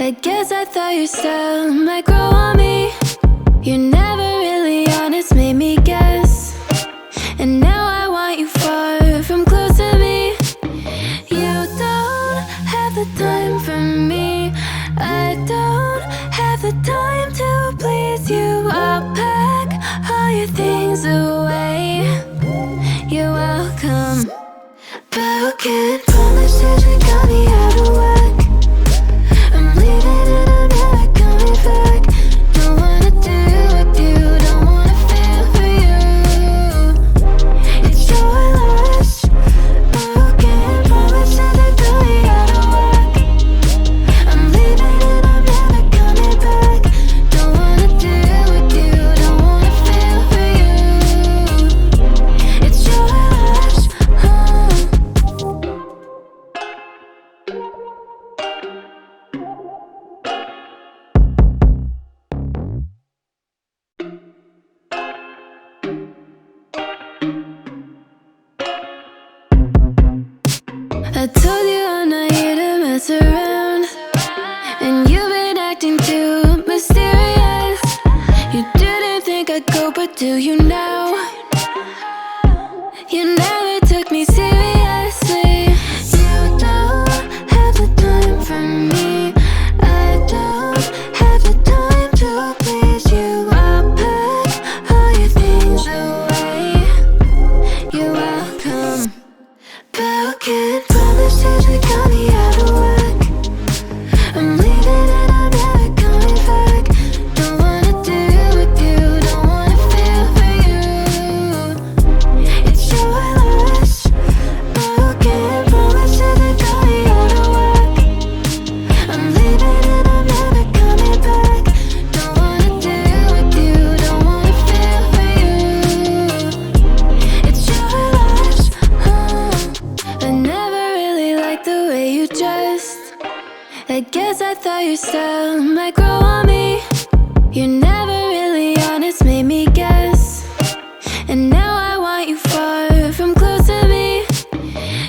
I guess I thought your style might grow on me. You're never really honest, made me guess. And now I want you far from close to me. You don't have the time for me. I don't have the time to please you. I'll pack all your things away. You're welcome, broken promises that got me out of work. I'm leaving and I'm never coming back. Don't wanna do with you, don't wanna feel for you. It's your loss, broken promises that got me out of work. I'm leaving and I'm never coming back. Don't wanna do with you, don't wanna feel for you. It's your loss, I told you I'm not here to mess around, and you've been acting too mysterious. You didn't think I'd go, but do you now? You never took me seriously. You don't have the time for me. I don't have the time to please you. I'll pack all your things away. You're welcome, broken promises that got me out of work. I'm leaving and I'm never coming back. Don't wanna do with you, don't wanna feel for you. It's your loss, broken promises that got me out of work. I'm leaving and I'm never coming back. Don't wanna do with you, don't wanna feel for you. It's your loss. I never really liked the way you dressed. I guess I thought your style might grow on me. You're never really honest, made me guess. And now I want you far from close to me.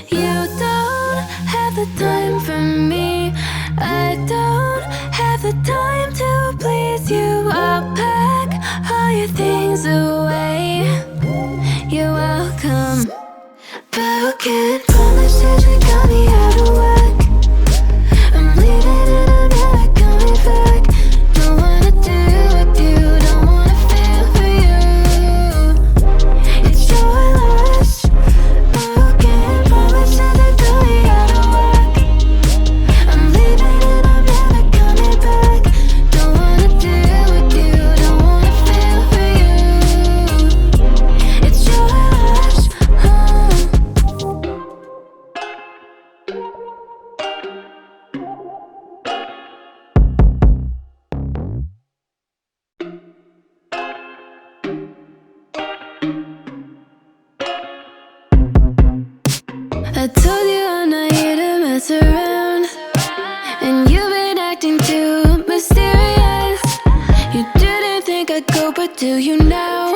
You don't have the time for me. I don't have the time to please you. I'll pack all your things away. You're welcome, broken promises that got me out of work. I'm leaving and I'm never coming back. Don't wanna do with you, don't wanna feel for you. It's your loss, broken promises that got me out of work. I'm leaving and I'm never coming back. Don't wanna do with you, don't wanna feel for you. It's your loss. I told you I'm not here to mess around, and you've been acting too mysterious. You didn't think I'd go, but do you now?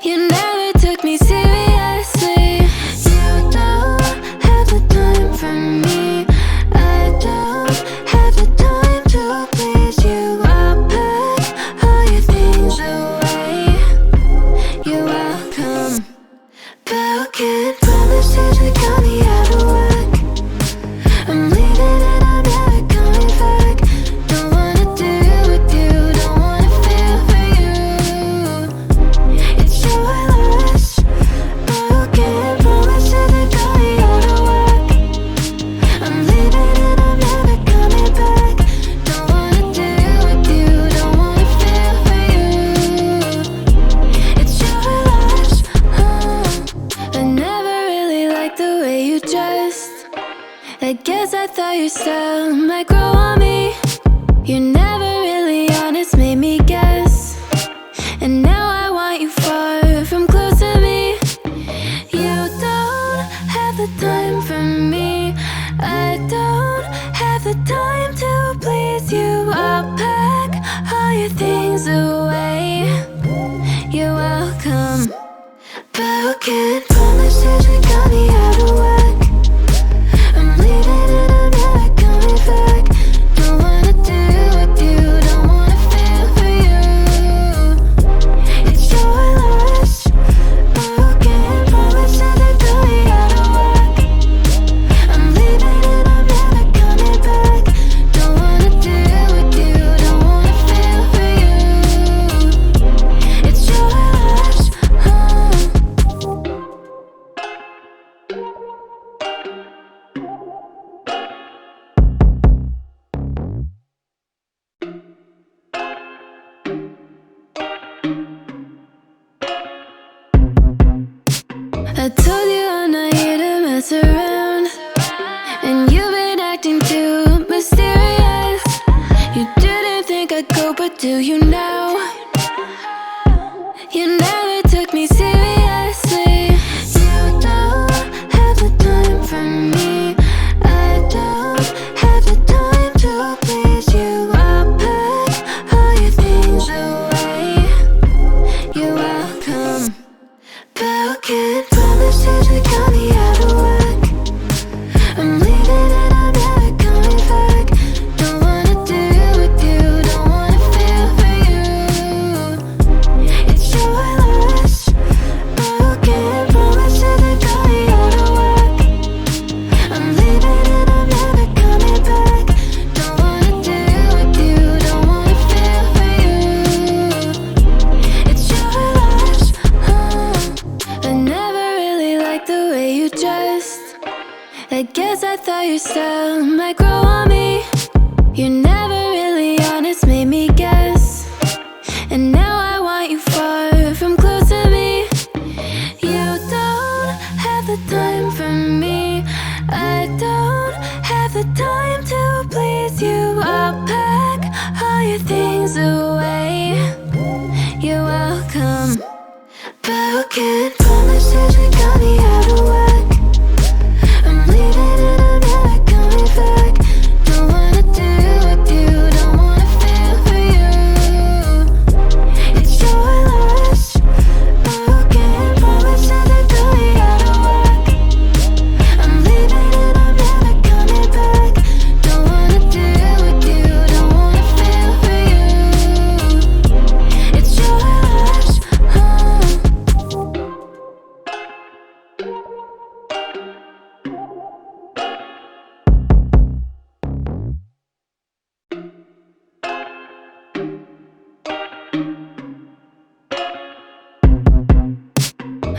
You never took me seriously. You don't have the time for me. I don't have the time to please you. I'll pack all your things away. You're welcome, broken promises that got me out of work. I'm leaving and I'm never coming back. Don't wanna do with you, don't wanna feel for you. It's your loss. do you now? You never took me seriously. You don't have the time for me. I don't have the time to please you. I'll pack all your things away. You're welcome. Broken promises that got me out of work. I'm leaving and I'm never coming back. Don't wanna deal with you, don't wanna feel for you. It's your loss. Broken promises that got me out of work. I'm leaving and I'm never coming back. Don't wanna deal with you, don't wanna feel for you. It's your loss. I never really liked the way you dressed. I guess I thought your style might grow on me. You're never really honest, made me guess. And now I want you far from close to me. You don't have the time for me. I don't have the time to please you. I'll pack all your things away. You're welcome. Broken promises that got me out of work. I'm leaving and I'm never coming back. Don't wanna deal with you, don't wanna feel for you. It's your loss. Broken promises that got me out of work. I'm leaving and I'm never coming back. Don't wanna deal with you, don't wanna feel for you. It's your loss.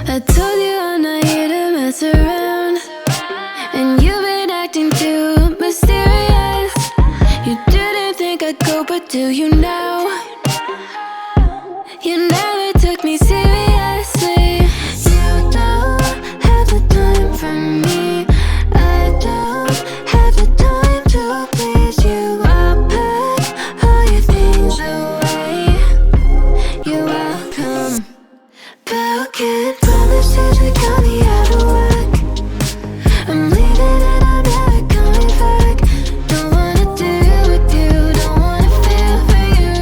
I told you I'm not here to mess around, and you've been acting too mysterious. You didn't think I'd go, but do you now? You never took me seriously. You don't have the time for me. I don't have the time to please you. I'll pack all your things away. You're welcome. Broken promises that got me out of work. I'm leaving and I'm never coming back. Don't wanna deal with you, don't wanna feel for you.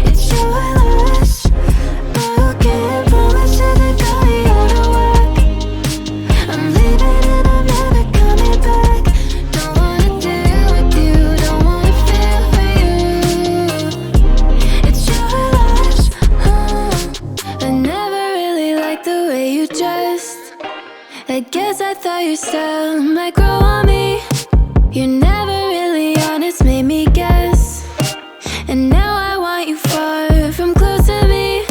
It's your loss. Broken promises that got me out of work. I'm leaving and I'm never coming back. Don't wanna deal with you, don't wanna feel for you. It's your loss. I never really liked the way you dressed. I guess I thought your style might grow on me. You're never really honest, made me guess. And now I want you far from close to me.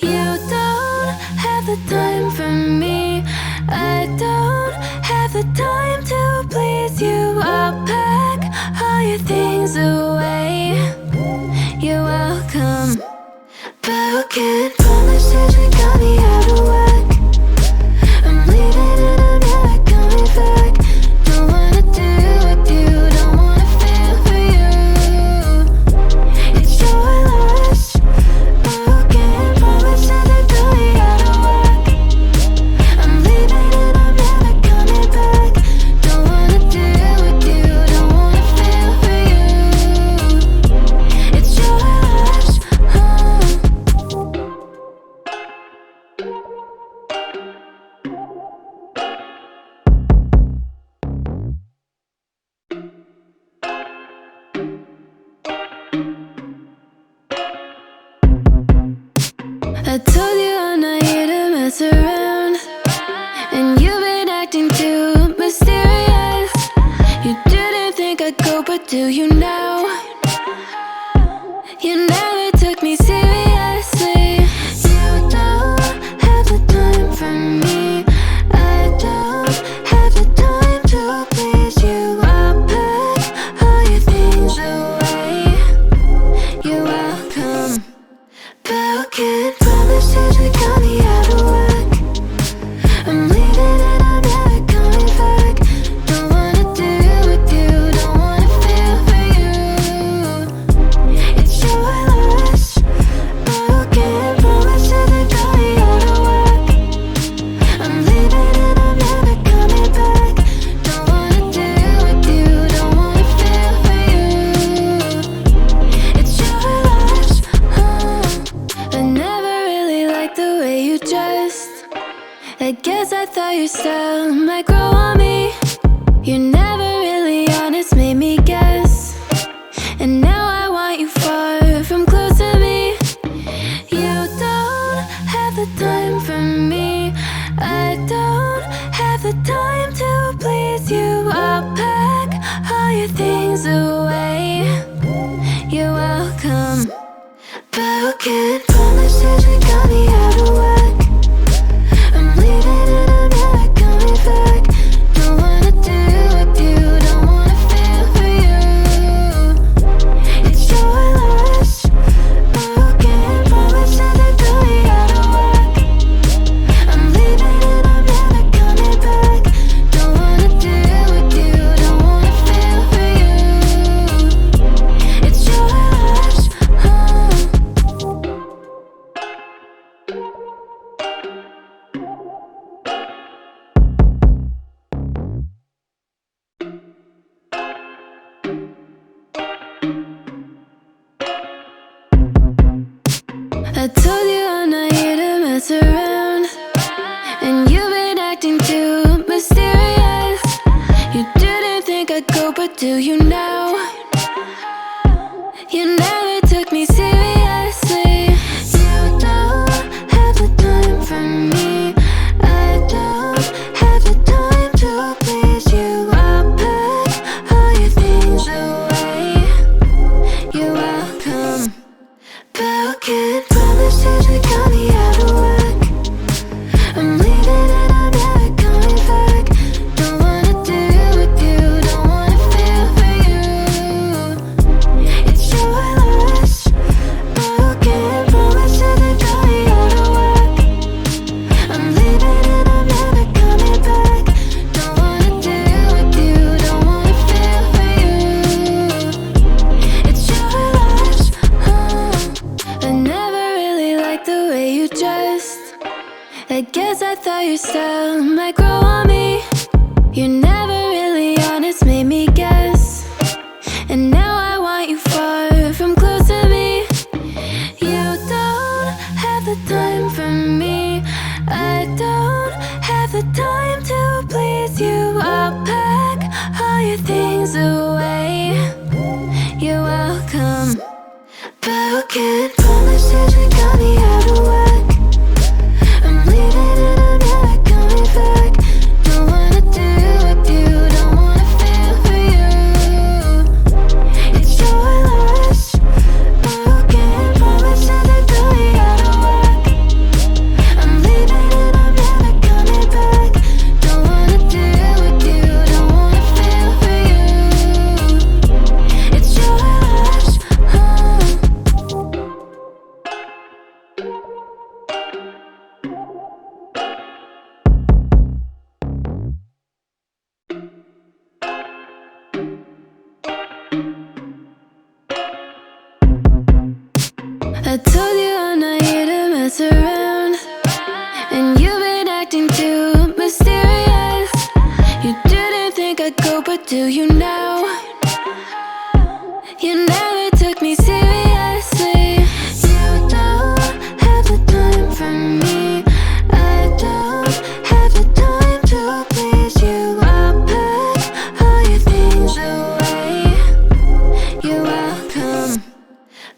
You don't have the time for me. I don't have the time to please you. I'll pack all your things away. You're welcome. Broken promises that got me out of work. I'm leaving and I'm never coming back. Don't wanna deal with you, don't wanna feel for you. It's your loss. Broken promises that got me out of work. I'm leaving and I'm never coming back. Don't wanna deal with you, don't wanna feel for you. It's your loss. I told you I'm not here to mess around, and you've been acting too mysterious. You didn't think I'd go, but do you now? You never took me seriously. You don't have the time for me. I don't have the time to please you. I'll pack all your things away. You're welcome. Broken promises that got me out of work. I'm leaving and I'm never coming back. Don't wanna deal with you, don't wanna feel for you. things away. You're welcome. Broken promises that got me out of whack. I'm leaving and I'm never coming back. Don't wanna do with you, don't wanna feel for you. It's your loss. Broken promises that got me out of whack. I'm leaving and I'm never coming back. Don't wanna do with you, don't wanna feel for you. It's your loss. I told you I'm not here to mess around, and you've been acting too mysterious. You didn't think I'd go, but do you now? You never took me seriously. You don't have the time for me. I don't have the time to please you. I'll pack all your things away. You're welcome. Broken promises that got me out of whack. I'm leaving and I'm never coming back. Don't wanna do with you, don't wanna feel for you. It's your loss. Broken promises that got me out of whack. I'm leaving and I'm never coming back. Don't wanna do with you, don't wanna feel for you. It's your loss. I never really liked the way you dressed. I guess I thought your style might grow on me. You're never really honest, made me guess. And now I want you far from close to me. You don't have the time for me. I don't have the time to please you. I'll pack all your things away. You're welcome. Broken promises that got me out of whack. I'm leaving and I'm never coming back. Don't wanna do with you, don't wanna feel for you. It's your loss. Broken promises that got me out of whack. I'm leaving and I'm never coming back. Don't wanna do with you, don't wanna feel for you. It's your loss. I told you I'm not here to mess around, and you've been acting too mysterious. You didn't think I'd go, but do you now? You never took me seriously. You don't have the time for me. I don't have the time to please you. I'll pack all your things away. You're welcome.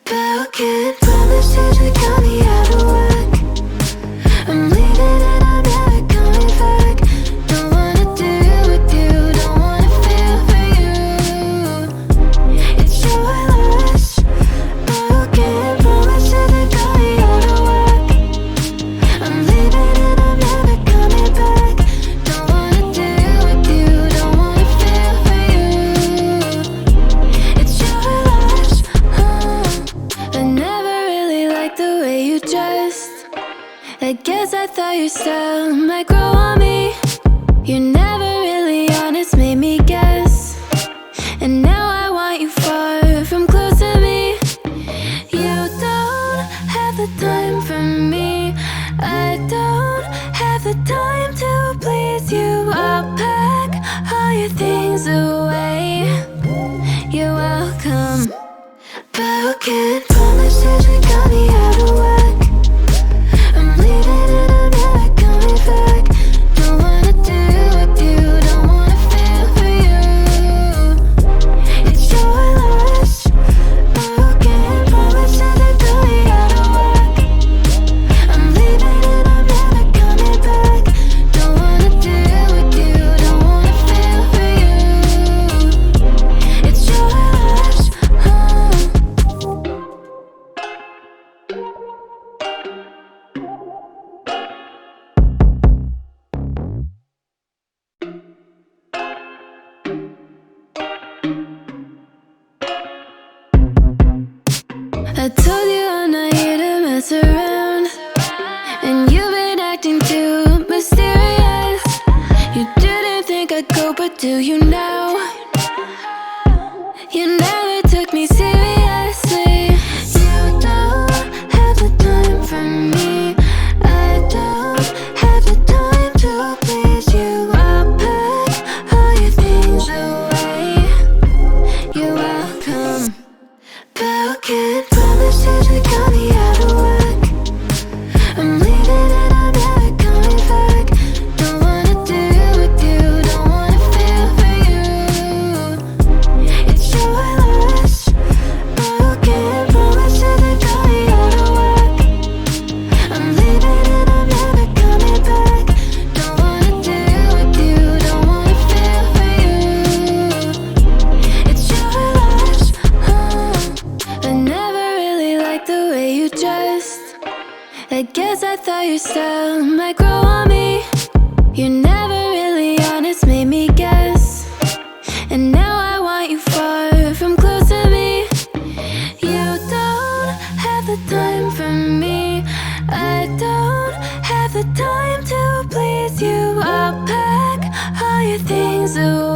Broken promises that got me out of whack. I'm leaving and I'm never coming back. Don't wanna do with you, don't wanna feel for you. It's your loss. Broken promises that got me out of whack. I'm leaving and I'm never coming back. Don't wanna do with you, don't wanna feel for you. It's your loss. I never really liked the way you dressed. I guess I thought your style might grow on me. You're never really honest, made me guess. And now I want you far from close to me. You don't have the time for me. I don't have the time to please you. I'll pack all your things away. You're welcome. Broken promises that got me out of whack. I'm leaving and I'm never coming back. Don't wanna do with you, I told you I'm not here to mess around, and you've been acting too mysterious. You didn't think I'd go, but do you now? You never took me seriously. You don't have the time for me. I don't have the time to please you. I'll pack all your things away. You're welcome. Broken promises that got me out of work. I'm leaving and I'm never coming back. Don't wanna deal with you, don't wanna feel for you. It's your loss. Broken promises that got me out of work. I'm leaving and I'm never coming back. Don't wanna deal with you, don't wanna feel for you. It's your loss. I never really liked the way you dressed. I guess I thought your style might grow on me. You're never really honest, made me guess. And now I want you far from close to me. You don't have the time for me. I don't have the time to please you. I'll pack all your things away.